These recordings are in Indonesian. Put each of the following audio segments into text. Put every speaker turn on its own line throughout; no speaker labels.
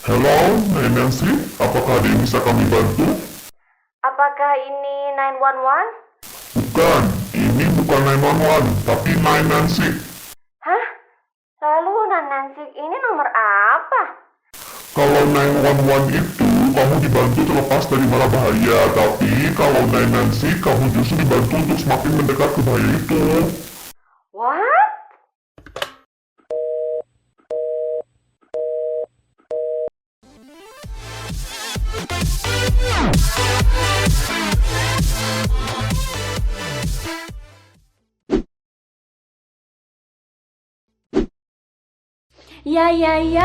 Halo, Nancy, apakah ada yang bisa kami bantu?
Apakah ini 911?
Bukan, ini bukan 911, tapi 996.
Hah? Lalu Nansik ini nomor apa?
Kalau 911 itu, kamu dibantu terlepas dari mara bahaya, tapi kalau 996, kamu justru dibantu untuk semakin mendekat ke bahaya itu.
What? Yay,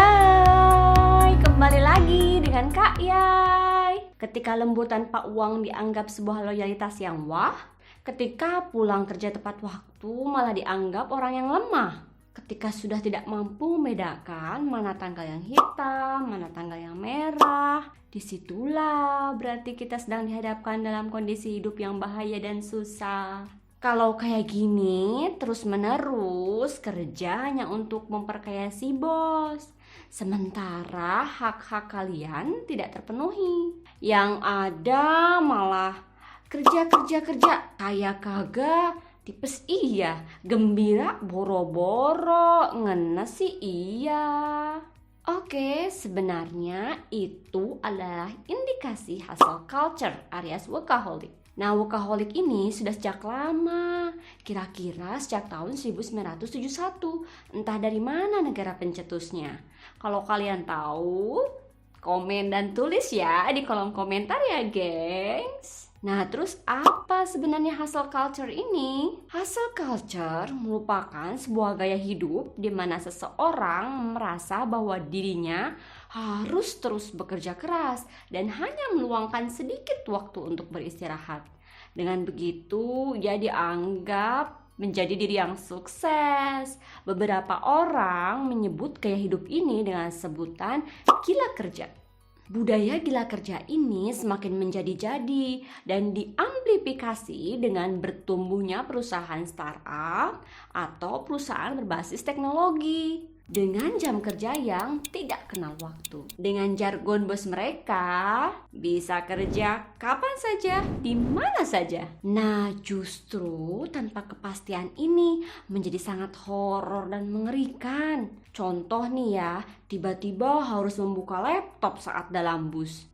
kembali lagi dengan Kak Yay. Ketika lembur tanpa uang dianggap sebuah loyalitas yang wah, ketika pulang kerja tepat waktu malah dianggap orang yang lemah. Ketika sudah tidak mampu membedakan mana tanggal yang hitam, mana tanggal yang merah, disitulah berarti kita sedang dihadapkan dalam kondisi hidup yang bahaya dan susah. Kalau kayak gini terus-menerus kerja hanya untuk memperkaya si bos. Sementara hak-hak kalian tidak terpenuhi. Yang ada malah kerja. Kayak kagak, tipes iya, gembira boro-boro, ngenes sih iya. Oke, sebenarnya itu adalah indikasi hustle culture alias workaholic. Nah, workaholic ini sudah sejak lama, kira-kira sejak tahun 1971. Entah dari mana negara pencetusnya. Kalau kalian tahu, komen dan tulis ya di kolom komentar ya, gengs. Nah, terus apa sebenarnya hustle culture ini? Hustle culture merupakan sebuah gaya hidup di mana seseorang merasa bahwa dirinya harus terus bekerja keras dan hanya meluangkan sedikit waktu untuk beristirahat. Dengan begitu, ia dianggap menjadi diri yang sukses. Beberapa orang menyebut gaya hidup ini dengan sebutan gila kerja. Budaya gila kerja ini semakin menjadi-jadi dan diamplifikasi dengan bertumbuhnya perusahaan startup atau perusahaan berbasis teknologi. Dengan jam kerja yang tidak kenal waktu. Dengan jargon bos mereka, bisa kerja kapan saja, di mana saja. Nah, justru tanpa kepastian ini menjadi sangat horor dan mengerikan. Contoh nih ya, tiba-tiba harus membuka laptop saat dalam bus.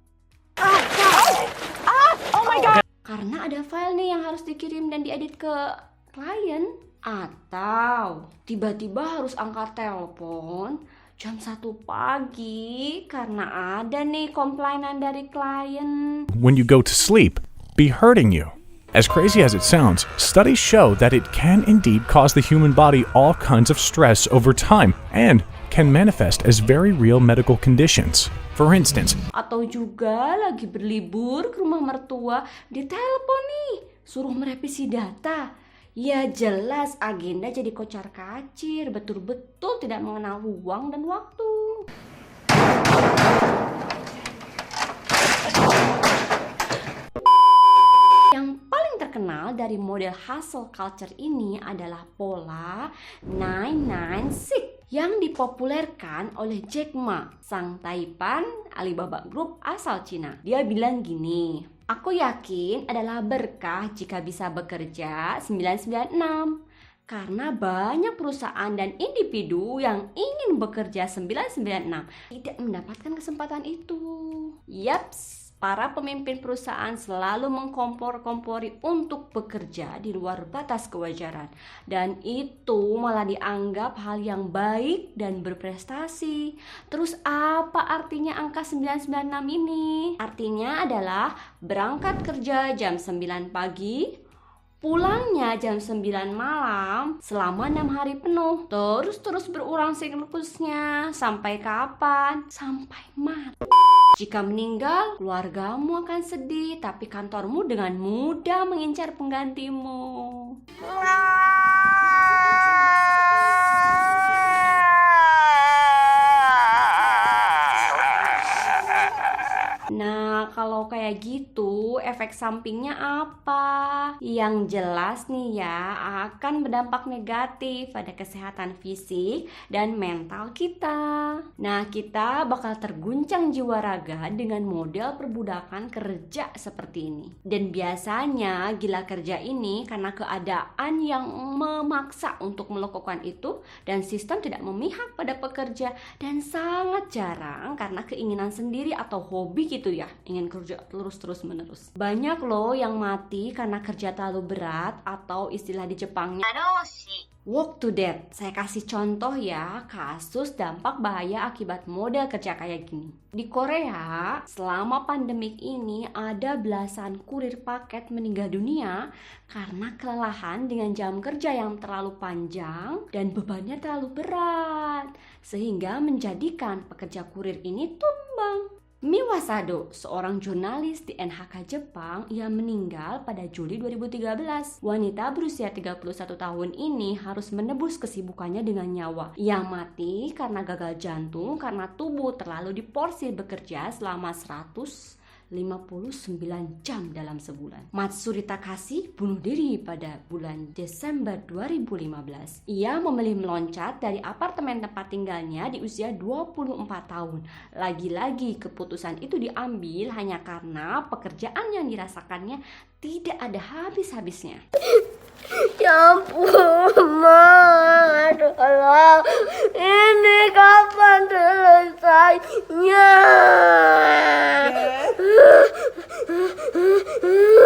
Karena ada file nih yang harus dikirim dan diedit ke klien. Atau tiba-tiba harus angkat telepon jam 1 pagi karena ada nih komplainan dari klien.
When you go to sleep, be hurting you. As crazy as it sounds, studies show that it can indeed cause the human body all kinds of stress over time and can manifest as very real medical conditions. For instance,
Atau juga lagi berlibur ke rumah mertua, ditelepon nih, suruh merevisi data. Ya jelas agenda jadi kocar kacir, betul-betul tidak mengenal ruang dan waktu. Yang paling terkenal dari model hustle culture ini adalah pola 996 yang dipopulerkan oleh Jack Ma, sang taipan Alibaba Group asal Cina. Dia bilang gini, aku yakin adalah berkah jika bisa bekerja 996. Karena banyak perusahaan dan individu yang ingin bekerja 996 tidak mendapatkan kesempatan itu. Yaps, para pemimpin perusahaan selalu mengkompor-kompori untuk bekerja di luar batas kewajaran. Dan itu malah dianggap hal yang baik dan berprestasi. Terus apa artinya angka 996 ini? Artinya adalah berangkat kerja jam 9 pagi, pulangnya jam 9 malam selama 6 hari penuh. Terus berulang siklusnya. Sampai kapan? Sampai mati. Jika meninggal, keluargamu akan sedih, tapi kantormu dengan mudah mengincar penggantimu. Nah, kalau kayak gitu, efek sampingnya apa? Yang jelas nih ya, akan berdampak negatif pada kesehatan fisik dan mental kita. Nah, kita bakal terguncang jiwa raga dengan model perbudakan kerja seperti ini. Dan biasanya gila kerja ini karena keadaan yang memaksa untuk melakukan itu dan sistem tidak memihak pada pekerja, dan sangat jarang karena keinginan sendiri atau hobi gitu ya, ingin kerja terus menerus. Banyak loh yang mati karena kerja terlalu berat atau istilah di Jepangnya work to death. Saya kasih contoh ya, kasus dampak bahaya akibat model kerja kayak gini. Di Korea, selama pandemik ini ada belasan kurir paket meninggal dunia karena kelelahan dengan jam kerja yang terlalu panjang dan bebannya terlalu berat, sehingga menjadikan pekerja kurir ini tumbang. Miwasado, seorang jurnalis di NHK Jepang, ia meninggal pada Juli 2013. Wanita berusia 31 tahun ini harus menebus kesibukannya dengan nyawa. Ia mati karena gagal jantung karena tubuh terlalu diporsir bekerja selama 159 jam dalam sebulan. Matsuri Takashi bunuh diri pada bulan Desember 2015. Ia memilih meloncat dari apartemen tempat tinggalnya di usia 24 tahun. Lagi-lagi keputusan itu diambil hanya karena pekerjaan yang dirasakannya tidak ada habis-habisnya.
Ya ampun, Ma. Aduh, ini kapan selesainya?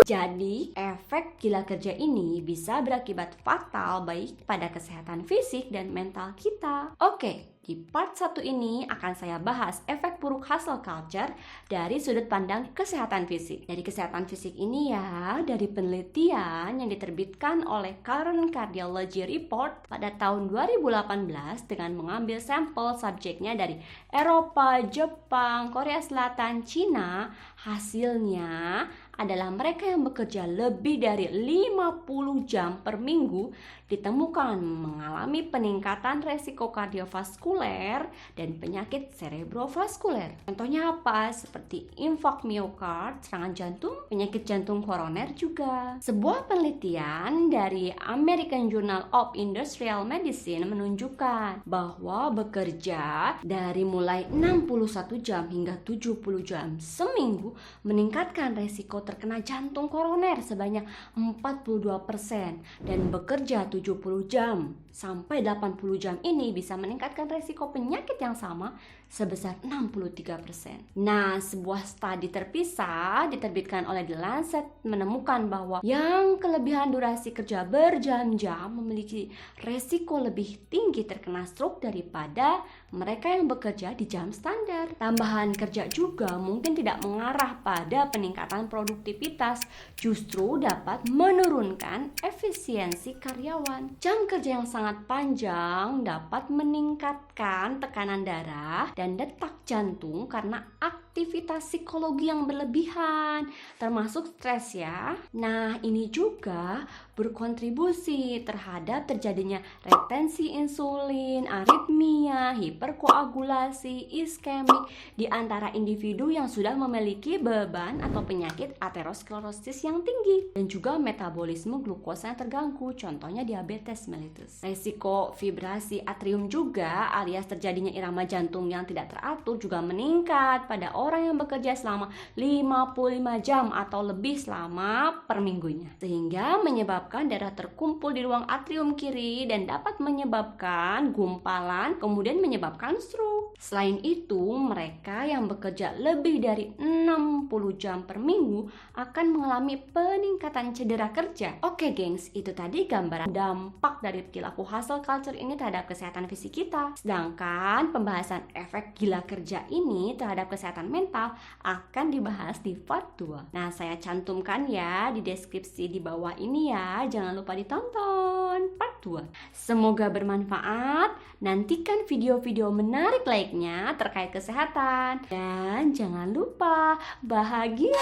Jadi, efek gila kerja ini bisa berakibat fatal baik pada kesehatan fisik dan mental kita. Oke, di part 1 ini akan saya bahas efek buruk hustle culture dari sudut pandang kesehatan fisik. Dari kesehatan fisik ini ya, dari penelitian yang diterbitkan oleh Current Cardiology Report pada tahun 2018 dengan mengambil sampel subjeknya dari Eropa, Jepang, Korea Selatan, Cina. Hasilnya adalah mereka yang bekerja lebih dari 50 jam per minggu ditemukan mengalami peningkatan resiko kardiovaskuler dan penyakit cerebrovaskuler. Contohnya apa? Seperti infark miokard, serangan jantung, penyakit jantung koroner juga. Sebuah penelitian dari American Journal of Industrial Medicine menunjukkan bahwa bekerja dari mulai 61 jam hingga 70 jam seminggu meningkatkan resiko terkena jantung koroner sebanyak 42% dan bekerja 70 jam sampai 80 jam ini bisa meningkatkan resiko penyakit yang sama sebesar 63%. Nah, sebuah studi terpisah diterbitkan oleh The Lancet menemukan bahwa yang kelebihan durasi kerja berjam-jam memiliki resiko lebih tinggi terkena stroke daripada mereka yang bekerja di jam standar. Tambahan kerja juga mungkin tidak mengarah pada peningkatan produktivitas, justru dapat menurunkan efisiensi karyawan. Jam kerja yang sangat panjang dapat meningkatkan tekanan darah dan detak jantung karena aktivitas psikologi yang berlebihan, termasuk stres ya. Nah, ini juga berkontribusi terhadap terjadinya retensi insulin, aritmia, hiperkoagulasi, iskemik di antara individu yang sudah memiliki beban atau penyakit aterosklerosis yang tinggi dan juga metabolisme glukosa yang terganggu, contohnya diabetes mellitus. Resiko fibrasi atrium juga alias terjadinya irama jantung yang tidak teratur juga meningkat pada orang yang bekerja selama 55 jam atau lebih selama per minggunya, sehingga menyebabkan darah terkumpul di ruang atrium kiri dan dapat menyebabkan gumpalan, kemudian menyebabkan stroke. Selain itu, mereka yang bekerja lebih dari 60 jam per minggu akan mengalami peningkatan cedera kerja. Oke gengs, itu tadi gambaran dampak dari perilaku hustle culture ini terhadap kesehatan fisik kita. Sedangkan pembahasan efek gila kerja ini terhadap kesehatan mental akan dibahas di part 2. Nah, saya cantumkan ya di deskripsi di bawah ini ya. Jangan lupa ditonton part 2. Semoga bermanfaat. Nantikan video-video menarik lainnya terkait kesehatan. Dan jangan lupa bahagia.